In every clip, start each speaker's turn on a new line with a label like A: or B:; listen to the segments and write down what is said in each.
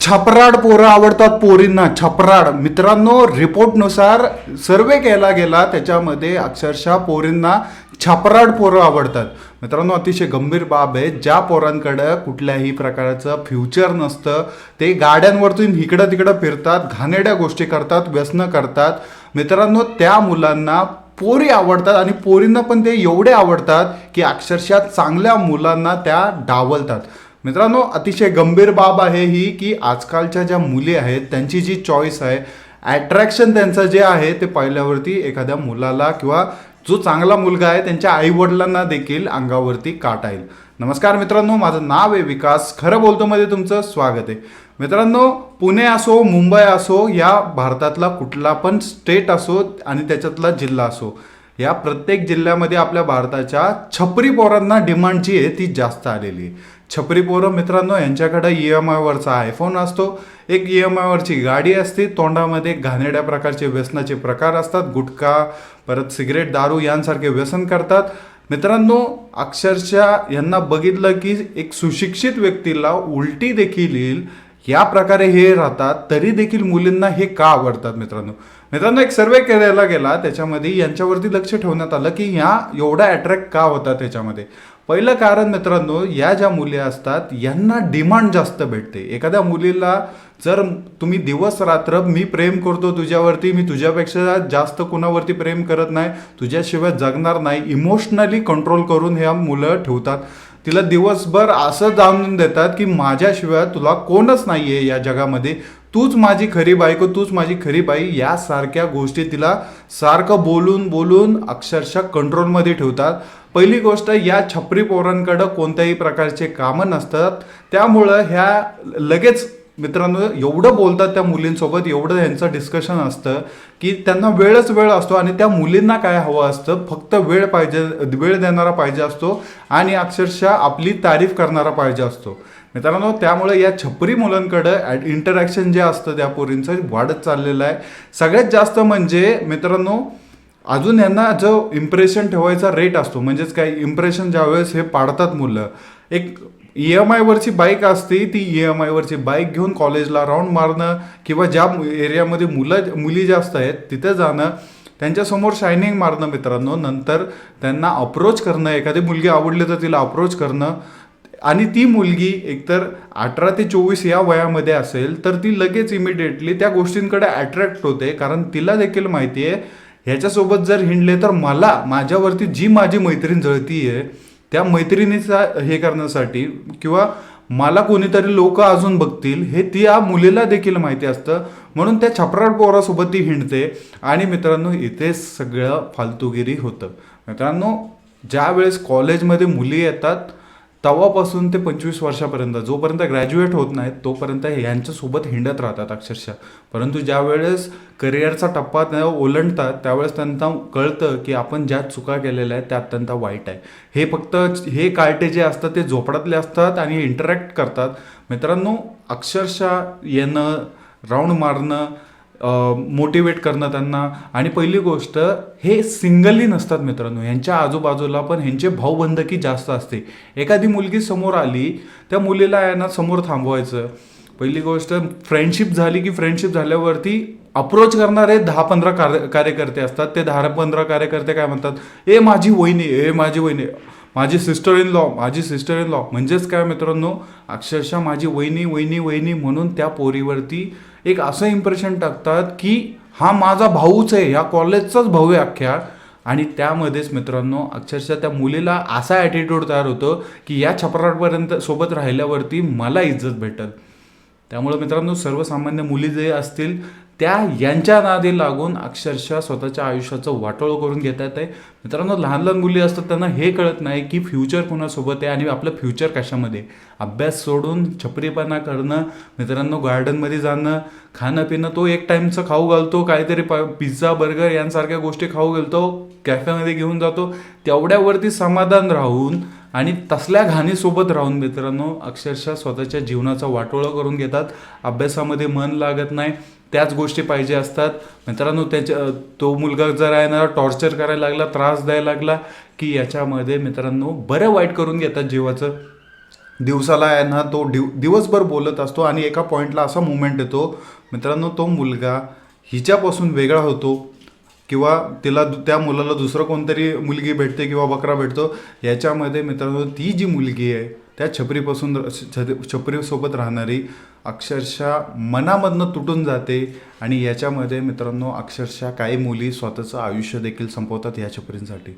A: छपराड पोरं आवडतात पोरींना. छपराड मित्रांनो, रिपोर्टनुसार सर्वे केला गेला, त्याच्यामध्ये अक्षरशः पोरींना छपराड पोरं आवडतात. मित्रांनो, अतिशय गंभीर बाब आहे. ज्या पोरांकडं कुठल्याही प्रकारचं फ्युचर नसतं, ते गाड्यांवरतून इकडं तिकडं फिरतात, घाणेरड्या गोष्टी करतात, व्यसनं करतात. मित्रांनो, त्या मुलांना पोरी आवडतात आणि पोरींना पण ते एवढे आवडतात की अक्षरशः चांगल्या मुलांना त्या डावलतात. मित्रांनो, अतिशय गंभीर बाब आहे ही, की आजकालच्या ज्या मुली आहेत त्यांची जी चॉईस आहे, अट्रॅक्शन त्यांचं जे आहे ते पाहिल्यावरती एखाद्या मुलाला किंवा जो चांगला मुलगा आहे त्यांच्या आईवडिलांना देखील अंगावरती काटा येईल. नमस्कार मित्रांनो, माझं नाव आहे विकास. खरं बोलतो मध्ये तुमचं स्वागत आहे. मित्रांनो, पुणे असो, मुंबई असो, या भारतातला कुठला पण स्टेट असो आणि त्याच्यातला जिल्हा असो, या प्रत्येक जिल्ह्यामध्ये आपल्या भारताच्या छपरी पोरांना डिमांड जी आहे ती जास्त आलेली आहे. छपरी पोरं मित्रांनो, यांच्याकडे EMI-वरचा आयफोन असतो, एक EMI-वरची गाडी असते, तोंडामध्ये घाणेरड्या प्रकारचे व्यसनाचे प्रकार असतात, गुटखा, परत सिगरेट, दारू यांसारखे व्यसन करतात. मित्रांनो, अक्षरशः यांना बघितलं की एक सुशिक्षित व्यक्तीला उलटी देखील येईल या प्रकारे हे राहतात, तरी देखील मुलींना हे का आवडतात. मित्रांनो, एक सर्वे केला गेला, त्याच्यामध्ये यांच्यावरती लक्ष ठेवण्यात आलं की ह्या एवढा अट्रॅक्ट का होतात. त्याच्यामध्ये पहिलं कारण मित्रांनो, या ज्या मुली असतात यांना डिमांड जास्त भेटते. एखाद्या मुलीला जर तुम्ही दिवस रात्र मी प्रेम करतो तुझ्यावरती, मी तुझ्यापेक्षा जास्त कुणावरती प्रेम करत नाही, तुझ्याशिवाय जगणार नाही, इमोशनली कंट्रोल करून ह्या मुलं ठेवतात. तिला दिवसभर असं जाणून देतात की माझ्याशिवाय तुला कोणच नाही आहे या जगामध्ये, तूच माझी खरी बायको, तूच माझी खरी बाई, यासारख्या गोष्टी तिला सारखं बोलून बोलून अक्षरशः कंट्रोलमध्ये ठेवतात. पहिली गोष्ट, या छपरी पोरांकडं कोणत्याही प्रकारचे कामं नसतात, त्यामुळं ह्या लगेच मित्रांनो एवढं बोलतात त्या मुलींसोबत, एवढं यांचं डिस्कशन असतं की त्यांना वेळच वेळ असतो आणि त्या मुलींना काय हवं असतं, फक्त वेळ पाहिजे, वेळ देणारा पाहिजे असतो आणि अक्षरशः आपली तारीफ करणारा पाहिजे असतो. मित्रांनो, त्यामुळे या छपरी मुलांकडं इंटरॅक्शन जे असतं त्या पोरींचं वाढत चाललेलं आहे. सगळ्यात जास्त म्हणजे मित्रांनो, अजून यांना जो इम्प्रेशन ठेवायचा रेट असतो, म्हणजेच काय इम्प्रेशन ज्यावेळेस हे पाडतात मुलं, एक EMI-वरची बाईक असते, ती EMI-वरची बाईक घेऊन कॉलेजला राऊंड मारणं किंवा ज्या एरियामध्ये मुली जास्त आहेत तिथे जाणं, त्यांच्यासमोर शायनिंग मारणं मित्रांनो, नंतर त्यांना अप्रोच करणं, एखादी मुलगी आवडली तर तिला अप्रोच करणं, आणि ती मुलगी एकतर 18 ते 24 या वयामध्ये असेल तर ती लगेच इमिडिएटली त्या गोष्टींकडे अट्रॅक्ट होते, कारण तिला देखील माहिती आहे ह्याच्यासोबत जर हिंडले तर मला माझ्यावरती जी माझी मैत्रीण जळती आहे त्या मैत्रिणीचा हे करण्यासाठी किंवा मला कोणीतरी लोक अजून बघतील हे त्या मुलीला देखील माहिती असतं, म्हणून त्या छपराड पोरासोबत ती हिंडते. आणि मित्रांनो, इथे सगळं फालतूगिरी होतं. मित्रांनो, ज्या वेळेस कॉलेजमध्ये मुली येतात तेव्हापासून ते 25 वर्षापर्यंत, जोपर्यंत ग्रॅज्युएट होत नाहीत तोपर्यंत यांच्यासोबत हिंडत राहतात अक्षरशः. परंतु ज्या वेळेस करिअरचा टप्पा ओलांडतात त्यावेळेस त्यांना कळतं की आपण ज्या चुका केलेल्या आहेत त्या अत्यंत वाईट आहे. हे फक्त हे कार्टे जे असतात ते झोपडातले असतात आणि इंटरॅक्ट करतात. मित्रांनो, अक्षरशः येणं, राऊंड मारणं, मोटिवेट करणं त्यांना. आणि पहिली गोष्ट, हे सिंगली नसतात मित्रांनो, यांच्या आजूबाजूला पण ह्यांचे भाऊबंधकी जास्त असते. एखादी मुलगी समोर आली, त्या मुलीला यांना समोर थांबवायचं. पहिली गोष्ट, फ्रेंडशिप झाली की फ्रेंडशिप झाल्यावरती अप्रोच करणारे 10-15 कार्यकर्ते असतात. ते 10-15 कार्यकर्ते काय म्हणतात, ए माझी वहिनी, ए माझी वहिनी, माझी सिस्टर इन लॉ, माझी सिस्टर इन लॉ. म्हणजेच काय मित्रांनो, अक्षरशः माझी वहिनी वहिनी वहिनी म्हणून त्या पोरीवरती एक असं इम्प्रेशन टाकतात की हा माझा भाऊच आहे, ह्या कॉलेजचाच भाऊ आहे अख्ख्या. आणि त्यामध्येच मित्रांनो अक्षरशः त्या मुलीला असा ॲटिट्यूड तयार होतो की या छपराडपर्यंत सोबत राहिल्यावरती मला इज्जत भेटेल. त्यामुळे मित्रांनो, सर्वसामान्य मुली जे असतील त्या यांच्या नादी लागून अक्षरशः स्वतःच्या आयुष्याचं वाटोळं करून घेतात आहे. मित्रांनो, लहान लहान मुली असतात त्यांना हे कळत नाही की फ्युचर कोणासोबत आहे आणि आपलं फ्युचर कशामध्ये. अभ्यास सोडून छपरीपणा करणं, मित्रांनो गार्डनमध्ये जाणं, खाणं पिणं, तो एक टाईमचं खाऊ घालतो, काहीतरी पिझ्झा बर्गर यांसारख्या गोष्टी खाऊ घालतो, कॅफेमध्ये घेऊन जातो, तेवढ्यावरती समाधान राहून आणि तसल्या घाणीसोबत राहून मित्रांनो अक्षरशः स्वतःच्या जीवनाचा वाटोळं करून घेतात. अभ्यासामध्ये मन लागत नाही, त्याच गोष्टी पाहिजे असतात. मित्रांनो, तो मुलगा जर आहे ना टॉर्चर करायला लागला, त्रास द्यायला लागला की याच्यामध्ये मित्रांनो बरं वाईट करून घेतात जीवाचं. दिवसाला आहे ना तो दिवसभर बोलत असतो आणि एका पॉईंटला असा मुवमेंट येतो मित्रांनो, तो मुलगा हिच्यापासून वेगळा होतो किंवा त्या मुलाला दुसरं कोणतरी मुलगी भेटते किंवा बकरा भेटतो. याच्यामध्ये मित्रांनो ती जी मुलगी आहे त्या छपरीसोबत राहणारी अक्षरशः मनामधनं तुटून जाते. आणि याच्यामध्ये मित्रांनो अक्षरशः काही मुली स्वतःचं आयुष्य देखील संपवतात या छपरींसाठी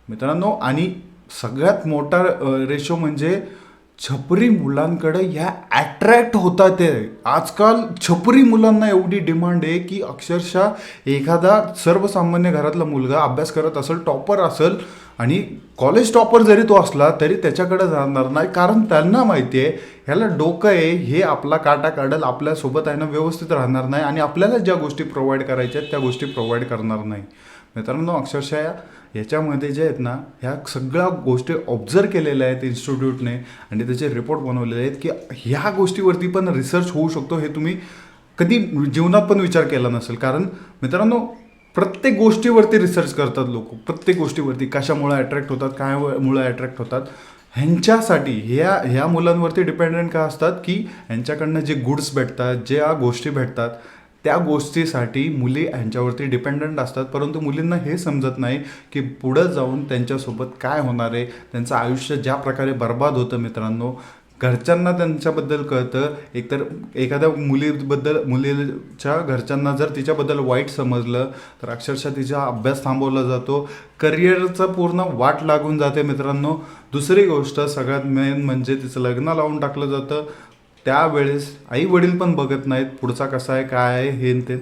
A: मित्रांनो. आणि सगळ्यात मोठा रेशो म्हणजे छपरी मुलांकडे ह्या अट्रॅक्ट होतात. ते आजकाल छपरी मुलांना एवढी डिमांड आहे की अक्षरशः एखादा सर्वसामान्य घरातला मुलगा अभ्यास करत असेल, टॉपर असेल आणि कॉलेज टॉपर जरी तो असला तरी त्याच्याकडे जाणार नाही, कारण त्यांना माहिती आहे ह्याला डोकं आहे, हे आपला काटा काढेल, आपल्यासोबत आहे ना व्यवस्थित राहणार नाही आणि आपल्याला ज्या गोष्टी प्रोव्हाइड करायच्या आहेत त्या गोष्टी प्रोव्हाइड करणार नाही. मित्रांनो अक्षरशः याच्यामध्ये जे आहेत ना ह्या सगळ्या गोष्टी ऑब्झर्व केलेल्या आहेत इन्स्टिट्यूटने आणि त्याचे रिपोर्ट बनवलेले आहेत की ह्या गोष्टीवरती पण रिसर्च होऊ शकतो. हे तुम्ही कधी जीवनात पण विचार केला नसेल, कारण मित्रांनो प्रत्येक गोष्टीवरती रिसर्च करतात लोक, प्रत्येक गोष्टीवरती कशामुळे अट्रॅक्ट होतात, काय मुळे अट्रॅक्ट होतात. ह्यांच्यासाठी ह्या मुलांवरती डिपेंडंट का असतात की ह्यांच्याकडनं जे गुड्स भेटतात, ज्या गोष्टी भेटतात त्या गोष्टीसाठी मुली ह्यांच्यावरती डिपेंडंट असतात. परंतु मुलींना हे समजत नाही की पुढं जाऊन त्यांच्यासोबत काय होणार आहे, त्यांचं आयुष्य ज्या प्रकारे बर्बाद होतं मित्रांनो. घरच्यांना त्यांच्याबद्दल कळतं, एकतर एखाद्या मुलीच्या घरच्यांना जर तिच्याबद्दल वाईट समजलं तर अक्षरशः तिचा अभ्यास थांबवला जातो, करिअरचं पूर्ण वाट लागून जाते मित्रांनो. दुसरी गोष्ट सगळ्यात मेन म्हणजे तिचं लग्न लावून टाकलं जातं. त्यावेळेस आई वडील पण बघत नाहीत पुढचा कसा आहे, काय आहे, हे ते.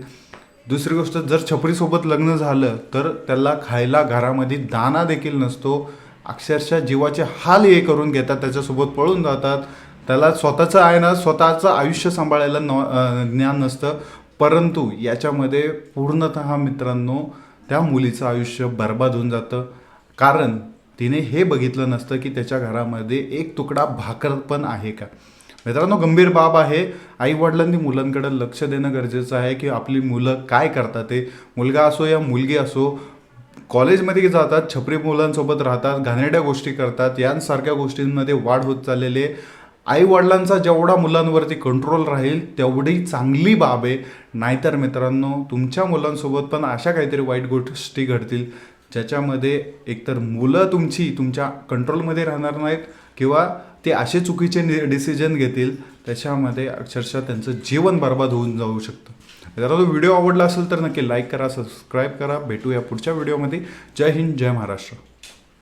A: दुसरी गोष्ट, जर छपरीसोबत लग्न झालं तर त्याला खायला घरामध्ये दाना देखील नसतो. अक्षरशः जीवाचे हाल हे करून घेतात, त्याच्यासोबत पळून जातात. त्याला स्वतःचं आहे ना स्वतःचं आयुष्य सांभाळायला ज्ञान नसतं. परंतु याच्यामध्ये पूर्णतः मित्रांनो त्या मुलीचं आयुष्य बर्बाद होऊन जातं, कारण तिने हे बघितलं नसतं की त्याच्या घरामध्ये एक तुकडा भाकर पण आहे का. मित्रांनो गंभीर बाब आहे. आई वडिलांनी मुलांकडे लक्ष देणं गरजेचं आहे की आपली मुलं काय करतात. ते मुलगा असो या मुलगी असो, कॉलेजमध्ये जातात, छपरी मुलांसोबत राहतात, घाणेरड्या गोष्टी करतात, यांसारख्या गोष्टींमध्ये वाढ होत चाललेली आहे. आई वडिलांचा जेवढा मुलांवरती कंट्रोल राहील तेवढी चांगली बाब आहे. नाहीतर मित्रांनो तुमच्या मुलांसोबत पण अशा काहीतरी वाईट गोष्टी घडतील ज्याच्यामध्ये एकतर मुलं तुमच्या कंट्रोलमध्ये राहणार नाहीत किंवा ते असे चुकीचे डिसिजन घेतील त्याच्यामध्ये अक्षरशः त्यांचं जीवन बर्बाद होऊन जाऊ शकतं. जर तो व्हिडिओ आवडला असेल तर नक्की लाईक करा, सबस्क्राईब करा. भेटूया पुढच्या व्हिडिओमध्ये. जय हिंद, जय महाराष्ट्र.